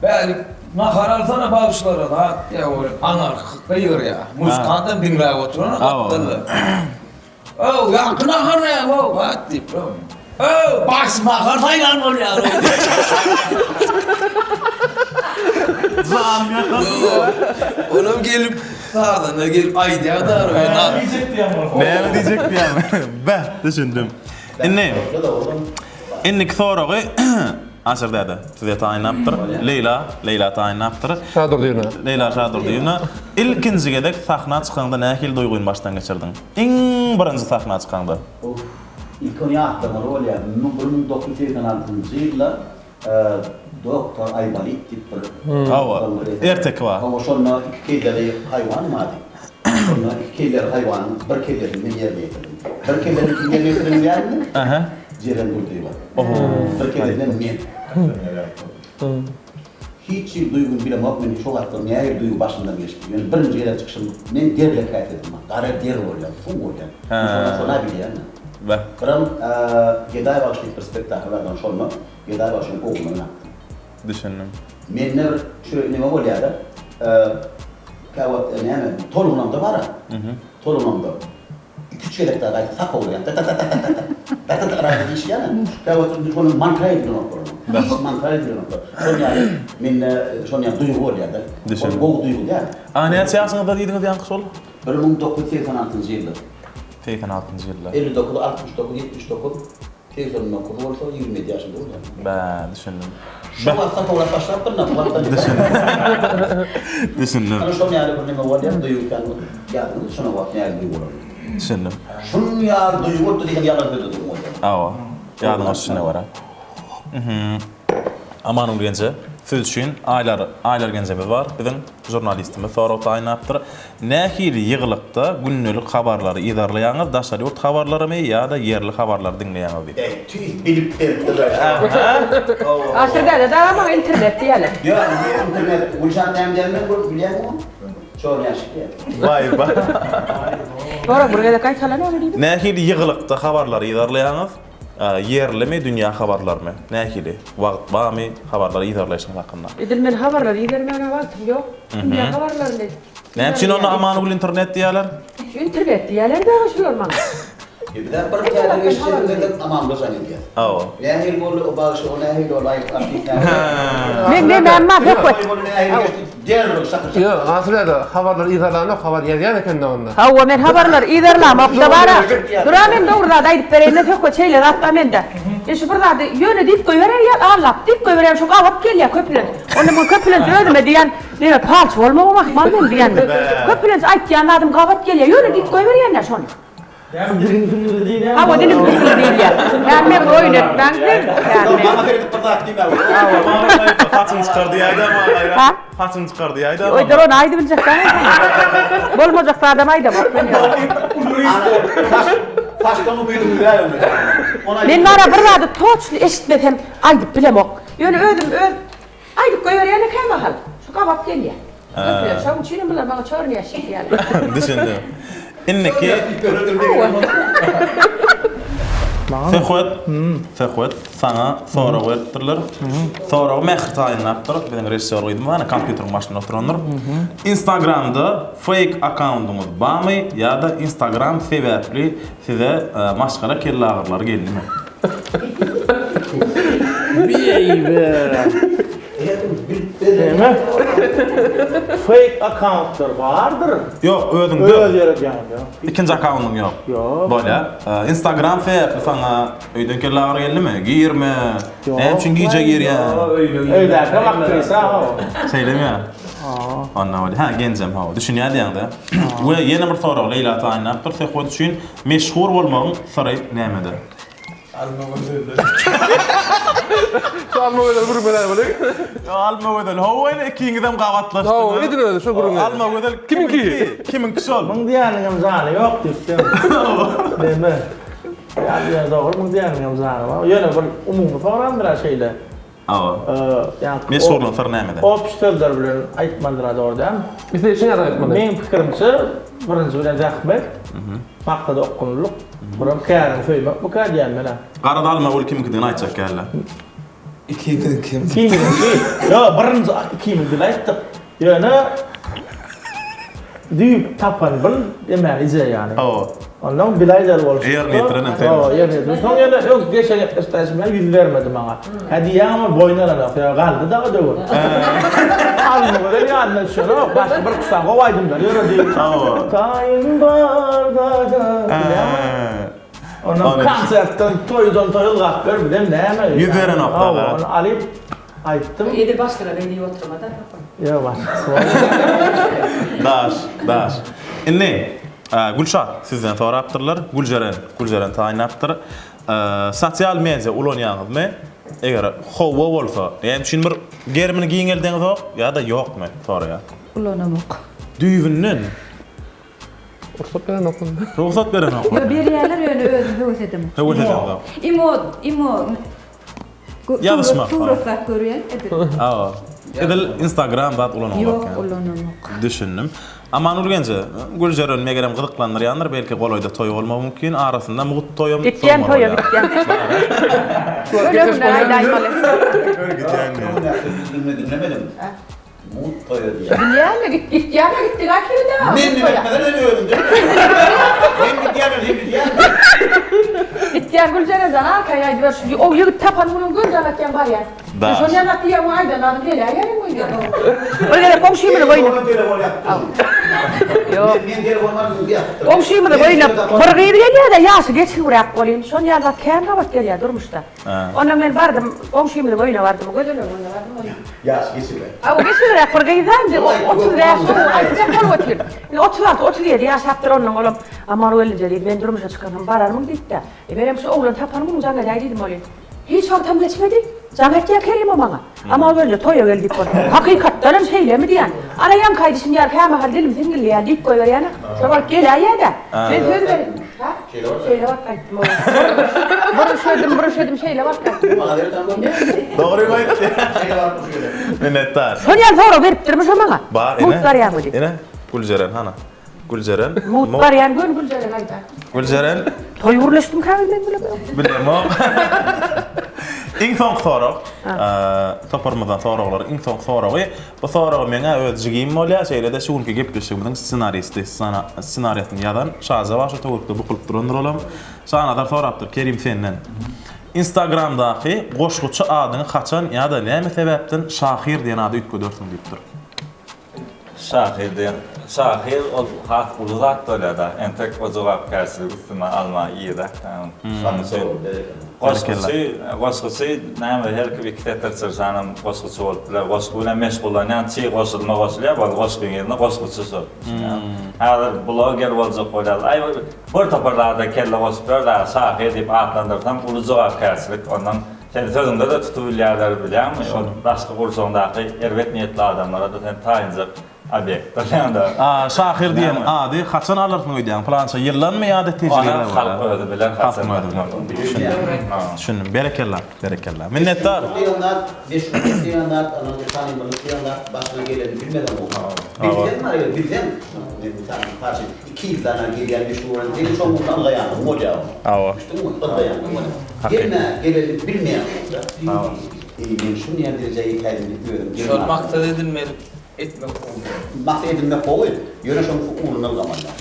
Belki Nahar alsana bağışlara da ya o anar kıyır ya. Muskandın dinle oturana kaptalı. Oh ya nahar ya o hadi bro. Oh bas nahar saylan ol ya. Onum gelip sağdan gelip ayda da oynar. Ne diyecekti yani? Ben düşündüm. İnnik soruğu Asır dedi. Size tayin yaptır. Leyla tayin yaptır. Şadır diyuna. Leyla Şadır diyuna. İlkinci gedek sahna çıkanda nähil duyguyn baştan geçirdin? İň birinji sahna çıkanda. İlk onu aktarmalı ol ya. 1986 yılda Doktor Aybalit tip bir... Ava, ertek var. Ama sonra iki kelleri hayvan mı adı? Sonra iki keller hayvan, bir kellerini yerine getirdim. Bir kellerini kim yerine getirdim yani mi? Ceren durduğu var. Bir kellerinden men. Hiç duygun bilemem, beni çok attım, neye duygu başımdan geçti. Yani birinci yere çıkışım, ben derle kayıt ettim. Kara der oluyor, fun oluyor. Sonra biliyor yani. Ve? Kıram, Geday başlayıp bir spektaklardan sonra, Geday başlayıp oğlunu yaptım. Düşündüm. Menler şu nime oluyordu? Kavat yani torunumda var ha. Torunumda. Küçük elektrikler ayı sak oluyor. Ta arayı iş yani. Kavat onun mantrayı diyor onu. Bas mantrayı diyor onu. Son yani duygu oluyordu. Düşündüm. Bu duygu yani. Aniyat siyasında dediniz yankı sol? 1986 yılda. 86. yılda. 59, 69, 79. Televizyonun okudu olsa 27 yaşında oldu. Ben düşündüm. Şu WhatsApp olarak başlattım da Düşündüm. Ana şunu yani bu nime var ya duygu kan yadınız şuna bak yani duygu var. Düşündüm. Şunu ya duygu var dedim yalan dedim o. Ava. Yadın olsun ne var ha? Amanım gence. Siz üçün aylar gencemiz var. Bizim jurnalistimiz soru tayin yaptır. Nähili ýygylypda günnülük habarlary idarlaýaňyz, daşary ýurt habarlarymı ýa-da yerli habarlar dinleýäňiz diýip. Tüy bilip derdi. Aşırda da ama internet diyelim. Ya internet uçan demden bu biliyor musun? Çok yaşlı. Vay vay. Sonra buraya da kaytalan olur diye. Nähili ýygylypda habarlary idarlaýaňyz? Yerlimi dünya habarlarmy? Nähili? Wagt barmy habarlary idarlaýyşyň hakynda? Edilmen haberler, ilermene vaktim yok. Dünya haberleri ne? Näçin onu amanyl internet diýerler? Şu internet diyeler de aşıyor bana. Bir de bir kere geçtim dedim aman bu zannediyor. Awa. Yani bu bazı ona hiç olay aktifler. Ben ma yok. Ya aslında haberler izahlanıyor, haber yazyan eken de onlar. Hava men haberler ilerlamak da bara. Duramen doğruda da edip bereyim çok şeyler atlamen de. Şu burada yönü dip koyverer ya Allah dip koyverer şu kavap geliyor köpülen. Onu bu köpülen söyleme diyen ne parç olmamak ben diyen. Köpülen aytyan adam kavap geliyor yönü dip koyverer ya şunu. Hava dilim değil ya. Yani ben oyun etmem değil. Bana verip patak değil mi? Hatun çıkardı yayda ama ayra. Hatun çıkardı yayda ama. O drone aydı bilecek tane. Bolmacak adam aydı bak. Başkanı büyüdüm ya. Men mara bir zady toçly eşitmesem aydyp bilemok. Ýöne özüm aydyp goýberýän eken bahal. Şu kabap gelýär. Şoň üçin bilen bana çorny şeýle ýaly. Düşündüm. İnneki Fehwet sana soru verdirler. Soru mehir tayin yaptırıp bizim rejissör oydum bana kompüter maşyna oturanlar. Instagram'da fake account'umuz barmy ya da Instagram sebäpli size maşgara kellagyrlar geldimi? Fake accountlar vardır. Yok, özüňde. Öz yaratýan. İkinci account'um yok. Yok. Böyle Instagram sebäpli sana öýden kellagyrlar geldimi? Giyirme. Ne üçin giyje giyýär? Öýdäke bakdysa. Söyleme ya. Anna öyle. Ha gencem ha. Düşünýär diýende. We ýene bir soru Leyla taýyn yapdyr. Sen üçin meşhur bolmagyň syry nämede? Alma öyle gurbeler böyle. Alma ödel. Hawa ikiňizem gawatlaşdy. Hawa edin öyle şu gurun. Alma ödel. Kiminki? Kiminki sol?มึงdiýäniňem zany ýok diýipdim. Deme. Ya doğruมึงdiýäniňem zany bar. Ýöne bir umumy sorandyra şeýle. Awa. Yani Meşhurlyň syry nämede? O piştirler bilen aýtmandyra doğrudan. Biz de işin yarar etmedi. Men pikirimçe birinji bilen zahmet. Maqtada okunuluk. Buram kärän söýmek bu kärän mena. Garada alma ol kiminki diýen aýtjak gäller. 2000 kim? 2000. Yo, birinci 2000 dil aytdyk. Ýöne düýüp tapan bir demeli ije ýani. Ondan bilaýlar bolşy. Ýermetrenem O, ýermetrenem. Soň ýene yok geçe istaşmaya yüz vermedi maňa. Hediýämi boýnarana galdy da döwür. Almy gören ýanyna şonu başga bir kuşağa gowaýdym da ýöre. Taýyn barda. Ondan konsertden toýdan toýulgap bir bilen näme? Yüz veren noktada. Onu alyp aýtdym. Edil başlara beni oturmadan. Yo baş. Daş. Inni Gülşah sizden sorapdyrlar. Güljeren taýinapdyr. Sosial media ulanýaňyzmy? Eger howa bolsa, ýani şin bir germini giňeldiňiz ok ýa-da ýokmy? Soraya. Ulanamok. Düýbünden Ruhsat beren okunda. ruhsat beren ok. Yo berýärler öyle özü höwsedim. Imo Yazışmak falan. Ruhsat görýän. Edil Instagram'da ulanmak. Yok ulanamok. Düşündüm. Aman urgence, Güljeren megerem gyzyklandyr belki goloyda toy bolmagy mümkin. Arasynda mugut toyum. Bitgen toyu bitgen. Öyle mi aylaymalı? Dinlemedim. Mut toyu diye. Bilýärmi gitdik akyrda. Men demekmeden ölüyorum. Ben gidýärem. Bitgen Gülcere'den arkaya aydılar. O yigit tapan bunun göndermekten var ya. Da. Şonu yanat diye bu aydanladım değil. Ayarım oynuyor. Öyle de komşuyum da boynu. Yok. Men telefon var diye. Komşuyum da boynu. Korgayır geliyor da yaşı geçiyor bırak kolayım. Şonu yanat kendi kapat geliyor durmuşta. Ondan ben vardım. Komşuyum da boynu vardım. Gözüyle boynu vardım. Yaş geçiyor. Abi geçiyor ya korgayırdan da 30 yaş sonra aytacak kol oturuyor. 36-37 yaş yaptır onun oğlum. Aman öyle dedi. Ben durmuşa çıkarım. Bararım gitti de. Benim şu oğlan tapanım bunu canına dedim olayım. Hiç ortam geçmedi. Zahmetliye kelim bana. Ama öyle toya geldik orada. Hakikatlerim şeyle mi diyen. Arayan kaydı şimdi arkaya hal dedim zingirli ya dik koy ver yana. Sabah gel ayya da. Ben söz verim. Şeyle bak kaydım oğlum. Buruşuyordum şeyle bak kaydım. Bana der tamam. Doğru mu aytdy? Şey var bu şöyle. Minnettar. Sonyan sonra verip durmuş o bana. Bar Mutlar ya mı dedi. Ene Güljeren hana. Güljeren. Mutlar yani gön Gülceren ayda. Güljeren Toy vurlaştım kahve ben böyle. bilem o. İň soň sorak. Toparmadan soraglar iň soň soragy. Bu soragy meňe özjigim bolýar. Şeýle de şuňky gepleşigimiň senaristi, senariýatyny ýazan Şaza başa togurukda bu kılıp durandyr olam. Şanadar sorapdyr Kerim senden. Instagramdaky goşguçy adyny haçan ýa-da näme sebäpden Şahir diýen ady ütgödürsiň diýipdir. Şahir o hat uzak da entek o cevap karşılığı üstüne alma iyi de. Goşguçy näme her bir kitetler sanam goşguçy boldular. Goşgu bilen meşgulanan çy goşulma goşulýar, bol goşgu ýerine goşguçy sor. Hazır blogger boljak bolýar. Ay bir toparlarda kelle goşuplar da Şahir diýip adlandyrsam ulu cevap karşılık ondan sen sözünde de tutulýarlar bilýärmi? O başga gursoňdaky erwet niýetli adamlara da sen taýinjak obyekt. Şahir diýen ady haçan alarsyň öýdän plança ýyllanmy ýa-da tejribe var. Halk öýdi bilen haçan. Düşündüm. Berekellah. Minnettar. Diýanlar, 5 gün diýanlar, anany tanymyny diýanlar, başyna geleni bilmeden bolsa. Bilsen var ýa, bilsen. Men tanym parça 2 ýyldan gelýän bir şuran, dili şoň bundan gaýandy, modýa. Awa. İşte bu gelme, geleni bilmeýän bolsa. Ben şunu ýerdirjeği täzimi diýerim. Şol maksat edilmeli etmek oldu. Maksat edilmek bolýar. Ýöne şoň uğruna gamanlar.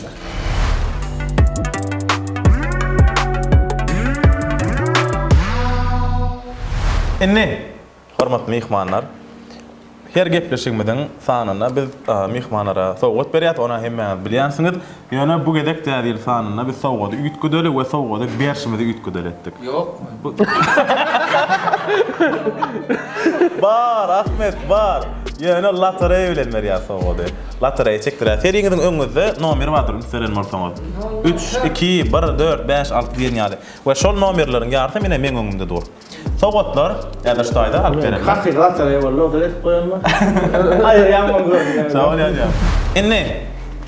Enne, hormatly mehmanlar. Her gepleşigimizin sanyna biz mehmanlara sowgat berýät, ona hemme bilýänsiňiz. Ýöne bu gedek täzil sanyna biz sowgady ütgüdeli we sowgady berşimizi ütgüdeli etdik. Yok mu? Bar, Ahmet, bar. Ýöne lotereýa bilen berýär sowgady. Lotereýa çekdirä. Seriňiziň öňünde nomer bardyr, seren bolsaňyz. 3, 2, 1, 4, 5, 6 diýen ýaly. We şol nomerleriň ýarty mene meň öňümde dur. Sowgatlar ýa-da ştaýda alyp berýär. Hakykat var, lotereýa goýanma. Hayır, ýamam gördüm. Sağ ol ýa-da. Enne,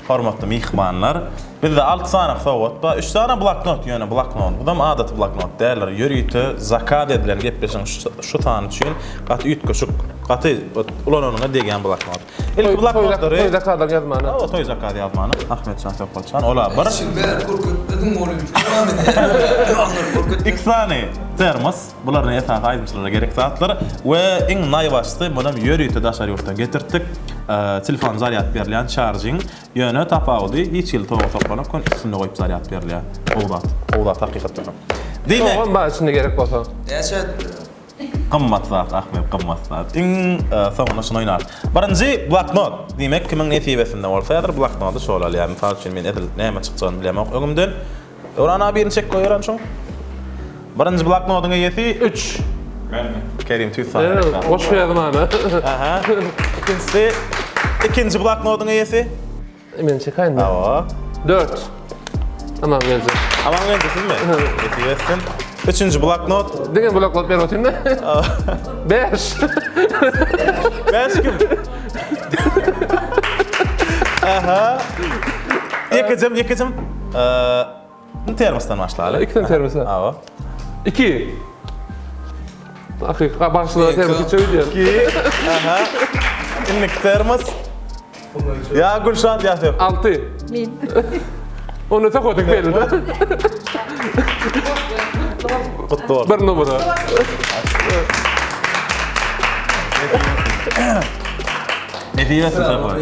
hormatly mehmanlar, Bizde 6 tane sowatda, 3 tane bloknot ýöne bloknot. Budam adaty bloknot däller. Ýörüýte zakat edilen gepleşiň şu tany üçin gaty üýtgeşik, gaty ulanyňa degen bloknot. İlk bloknotlary Toyda kadar yazmany. o toy zakat ýazmany. Ahmet Şah Topalçan ola bir Şimdi korkup dedim oğlum. İksani termos, bulardan esas aýdymçylara gerek zatlar we iň naýbasty bunam ýörüýte daşary ýurtdan getirdik. Telefon zaryat berilýän charging ýöne tapawdy, hiç ýyl toplanyp kon üstüne goýup zaryat berilýär. Owdat hakykatdan. Diýme, Oğlan baş içinde gerek bolsa. Yaşat. qymmat zat, Ahmet qymmat zat. Iň soňuna şunu oýnar. Birinji bloknot, diýmek kimin nesibesinde bolsa ýa-da bloknoty şolal, ýani misal üçin men edil näme çykjagyny bilemok öňümden. Orana birini çek goýaran şoň. Birinji bloknotyň eýesi 3. Kerim tüýsä. Hoş yazmany. Aha. İkinci bloknotyň eýesi? Men çekaýyn. Awa. 4. Tamam geldi. Aman geldisinmi? Etiyesin. Üçüncü bloknot. Degen bloknot ber otym da. 5. 5 kim? Aha. Yekecem. Termosdan başlaýar. 2 tane termosa. Awa. 2. Hakika başladı termosu çöydü. 2. Aha. İnnik termos. Ya Gülşat Yasef. 6. Men. Onu da koyduk belli. Kutlu ol. Bir numara. Etiyesin sefer.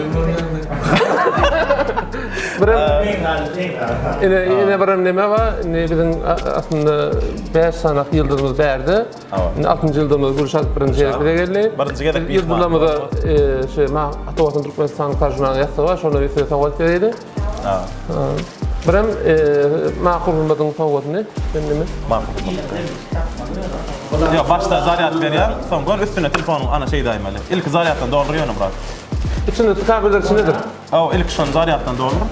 Yine bir neme var. Bizim aslında 5 sanak yıldızımız verdi. 6. yıldızımız Gülşat birinci yere geldi. Birinci gedek bir yıldızımızda Atavatın Türkmenistan karşılanan yasa var. Şonu bir süre tavat geldi. Birim makul bulmadığın tavat ne? Yok, başta zaryat berýär, soňra üstüne telefonun ana şey daýmaly. İlk zaryatdan dolduruyorsun bırak. İçinde tıkabirler içindedir. İlk şon zaryatdan doldur.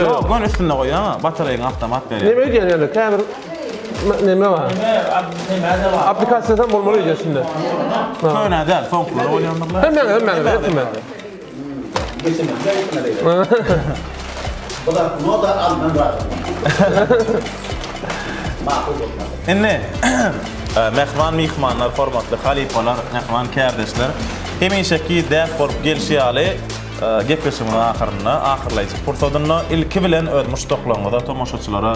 Yok, gon üstüne koy ama bataryany avtomat berýär. Neme diýen ýa-da kabir neme var? Aplikasyondan bolmaly ýa şimdi. Köne däl, soňklary bolýandylar. Hemen. Bu da no da alman lazım. Makul olmalı. Inne mehmanlar, hormatly halifalar, mehman kardeşler, hemişeki däp bolup gelşýäli gepleşimiň ahyrlaýjy pursadyny ilki bilen öz muşdoklaryňyza tomoşaçylara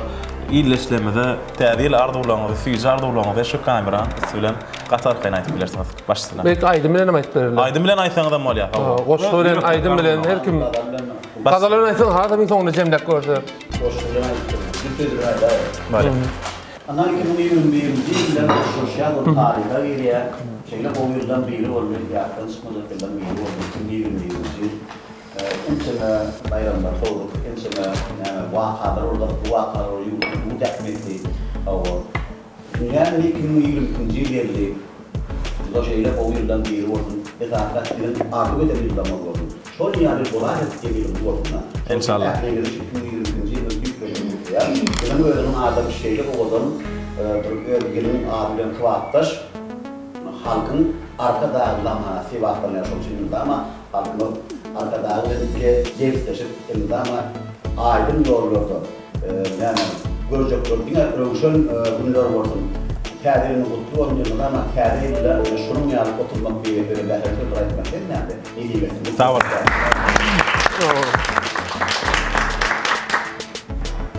illeşlemede täzil arzuwlaryňyzy, süýji arzuwlaryňyzy şu kamera bilen gatar aýdyp bilersiňiz. Başçyna. Belki aýdym bilen aýdyp bererler. Aýdym bilen aýsaňyz da bolýar. Goşgy bilen aýdym bilen her kim Kazalarına aýsaň hada min soňunda jemlep görse. Bale. Andan 2021-nji ýylda sosial tariha giriýär. Şeýle o ýyldan biri bolýar, ýa-da sıkıntıdan biri bolýar. 2021-nji ýyl. Insana bayramlar soğuk, insana wakalar orada wakalar bu dakmeti. Yani 2022-nji ýylda bu şeýle o ýyldan biri bolýar. Ezakat bilen ardy edebilýär bolýar. Şol ýaly bolar etdiler bolýar. İnşallah. 2022-nji ýylda benim öğrenim adam şeyler oğlan öğrenim abilen kıvattaş halkın arka dağılama Sivas'tan yaşamışım ama halkın arka dağılama geliştirip elinde ama aydın doğruluyordu. Yani görecek gördüğüne rövüşün günler vardı. Kâderini kutlu olmuyordu ama kâdeyle şunun yani oturmak bir behretli bırakmak nerede? İyi değil. Sağ ol.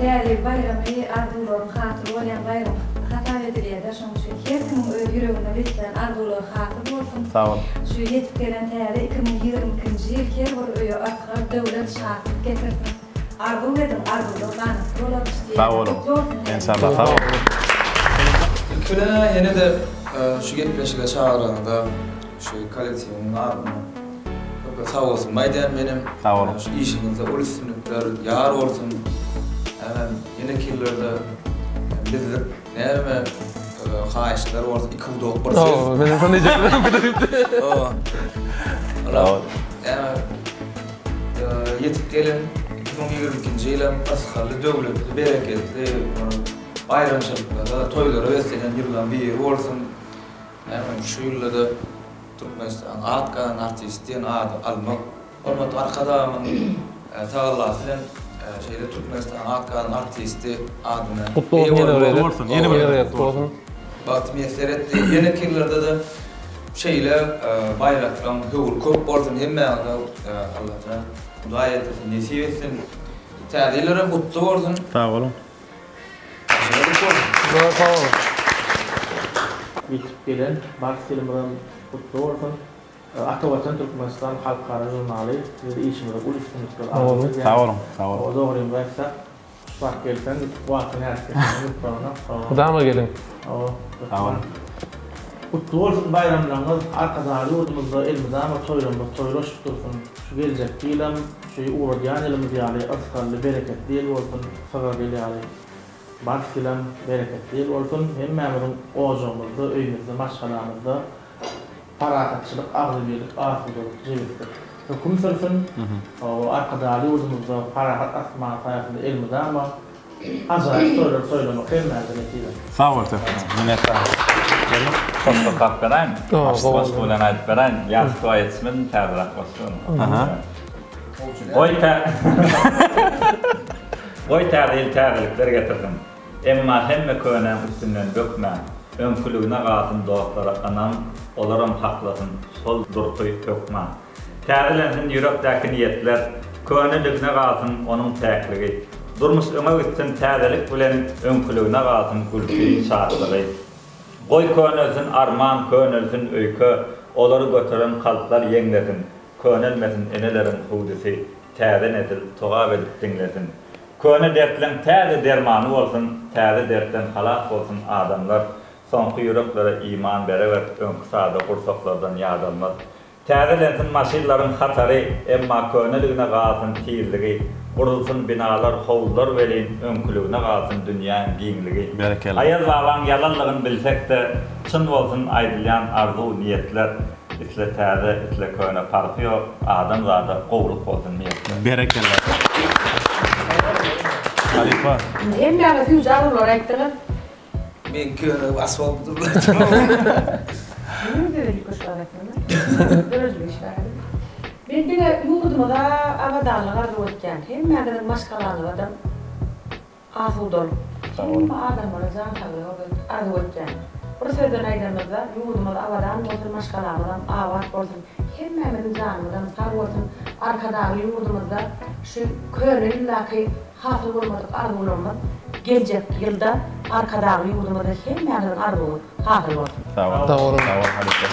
Değerli bayramı arzular hatır olan bayram hata edilýär. Şoň üçin her kim öz ýüregine bitlen arzular hatır bolsun. Sağ ol. Şu yetip gelen täze 2022-nji ýyl her bir öýe asgar döwlet şart getirdi. Arzu edin, arzular bolar işte. Sağ olun. İnşallah, sağ olun. Külene yine de şu gepleşige çağıranda şu kolektiviň adına sağ olsun. Maýdan benim Sağ olun. şu işiňizde ulysynyklar ýar bolsun. Yine killerde bizler näme haýyşlar var, iki udok bir söz. Men sana diyecekdim. Bravo. Yetip gelen 2022-nji ýyl asgarly döwletli, bereketli bayramçylyklara, toýlara beslenen ýyldan biri bolsun. Şu ýylda Türkmenistan atkan artistden almak, hormat arkadamyň Tağlar filan şeyde Türkmenistan Hakan artisti adına. Kutlu olsun yeni öyle. Yeni bir Kutlu olsun. Batmiyetler etti. Yeni kirlerde de şeyle bayraklan hıvır köp bolsun hemme Allah'tan dua etsin, nasip etsin. Tədilere kutlu bolsun. Sağ olun. Sağ olun. Yetip gelen Barcelona'dan kutlu olsun. Atavatan Türkmenistan Halkara Jurnali işimizde uluslararası Sağ olun. Sağ olun. O doğruyum varsa bak gelsen vaktin herkese mutlaka. Kudama gelin. Sağ olun. Kutlu olsun bayramlarınız. Arkadaşlar yurdumuzda elimizde ama toyloş dursun. Şu gelecek diyelim, şu uğrayan elimiz yani askarlı bereketli olsun. Sabırlı yani. Barsilam bereketli olsun. Hem memurun oğuzumuzda, öyümüzde, maşgalamızda parakatçılık, ağzıbirlik, afudoluk, cevizlik. Hüküm sürsün. O arkadaşlar yurdumuzda parakat asma sayesinde elimizde ama azayıp söylemek hem merdivenetiyle. Sağ olun. Minnettar. Çok da veren. Tamam, Baş bulan ayet veren. Yaz dua etsin terrak basın. Aha. Goy terlikler getirdim. Emma hemme könen üstünden dökme. Önkülüğüne qalsın dostlara anam, olaram haqlasın, sol durquy tökme. Tärilensin yürekdäki niyetler, könüllüğüne qalsın onun täkligi. Durmuş öňe gitsin täzelik bilen önkülüğüne qalsın gülki şadlygy. Goy könülsün arman, könülsün öýkü, olary götüren kalplar yeňlesin. Könülmesin enelerin hudisi, täze netil toga edip dinlesin. Köne dertlen täze dermany bolsun, täze dertten halas bolsun adamlar. Soňky yüreklere iman bereber, öňkü sada gursaklardan ýadalmaz. Täzelensin maşinlaryň hatary, emma könülüğüne qalsyn tiyizligi. Gurulsun binalar, howllar welin, öňkülüğüne qalsyn dünýäň giňligi. Berekelli. Ayaz balan yalanlygyny bilsek-de, çyn bolsun aýdylýan arzu niyetler. Isle täze, isle köne farky ýok, adam zada gowruk bolsun niyetler. Berekelli. Halifa. Hem de füze arılar aytdylar. Men köne asfalt durlar. Ne dedik kuşlar aytdylar? Dörözlük işler. Ben de yurdumda avadanlığa ruhken hem merdiven maskalanlı adam afudol. Hem adamlara can tağı arıwken. Burası döneydemizde yurdumda avadan bolsun maskalanlı avat bolsun. Hem merdiven canlıdan sarwatın arkadağı yurdumuzda şu köne illaki hafıl olmadık arıwulamadık. Gelecek yılda arkadağı yurdumuzda hem merdiven arıwul hafıl olsun. Sağ olun. Sağ olun. Sağ olun Halifa.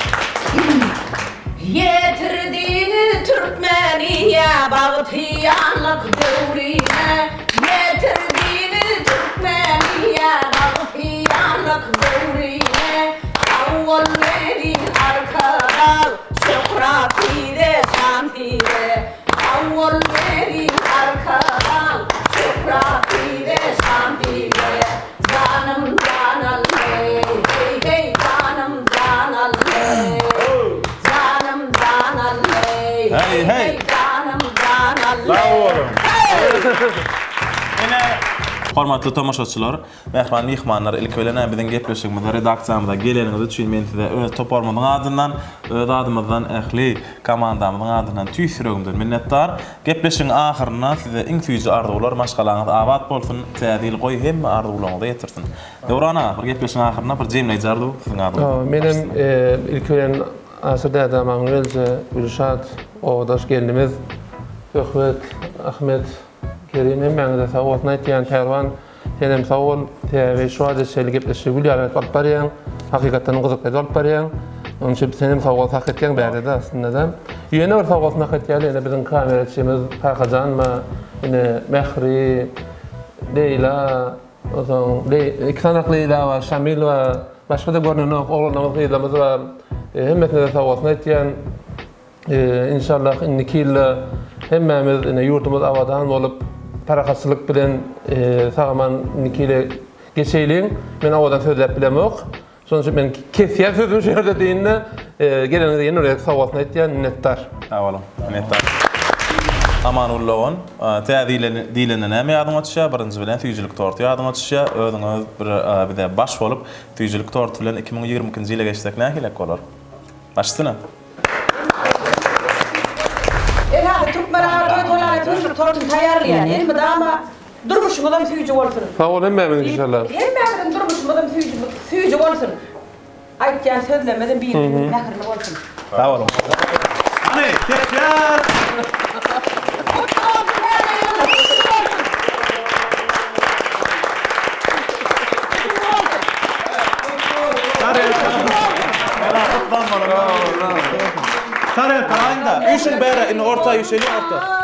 Yetirdiğini Türkmeniye bağıtiyanlık devrine. Yetirdiğini Türkmeniye bağıtiyanlık devrine. Avvallerin arkada şöhratide şantide. Avvallerin arkada şöhratide şantide. Canım canal hey hey hey canım canal hey. Hey, hey. Sağ olun. Yine hormatly tomaşaçylar, mehman mihmanlar ilk welene biziň gepleşigimizde redaksiyamyza geleniňiz üçin men size öz toparmamyň adyndan, öz adymyzdan ähli komandamyň adyndan tüýsüregimden minnetdar. Gepleşigiň ahyryna size iň süýji arzuwlar, maşgalaňyz awat bolsun, tädil goý hemme arzuwlaryňyzy ýetirsin. Döwrana, bir gepleşigiň ahyryna bir jemleýi arzuw siziň adyndan. Menem ilk ölen asırda da Mangölce, Gülşat, Oğdaş geldiğimiz Söhbet, Ahmet, Kerim'in ben de sağ olsun aytýan Tervan, senem sağ ol, ve şu adet şeyli gepleşi gülýär alıp barýan, hakikaten gyzykly alıp barýan. Onun için senem sağ ol hak etýän bärde de aslında da. Ýene bir sağ olsun hak etýär, ene bizim kameraçymız Hakan mı, ene Mehri, Leyla, o zaman iki sanaklı Leyla var, Şamil var, başka da görünök oğlanımız, kızlarımız var. Hemmetine de sağ olsun aytýan. İnşallah inniki ýyl hemmemiz yurdumuz awadan bolup parakatçylyk bilen sagaman inniki geçeýliň. Men awadan sözläp bilemok. Şonuň üçin men kesýär sözüm şu ýerde diýinde geleniňizde ýene oraya sağ olsun aytýan minnetdar. Sağ olun. Minnetdar. Amanullahyň täze näme ýadyma düşýär? Birinji bilen tüýjilik torty ýadyma düşýär. Özüňiz bir de baş bolup tüýjilik torty bilen 2020-nji ýyla geçsek näme kelek bolar? Başsyna. Ela Türkmenler toylar tüzüp torun tayarlayan. Elmi dama durmuşmadan tüyücü olsun. Sağ olun memnun inşallah. Hem durmuşmadan tüyücü olsun. Aytyan sözlemeden bir nahırlı olsun. Sağ olun. Hani tekrar. Sarı parayında. Üşün bere in orta yüşeli orta.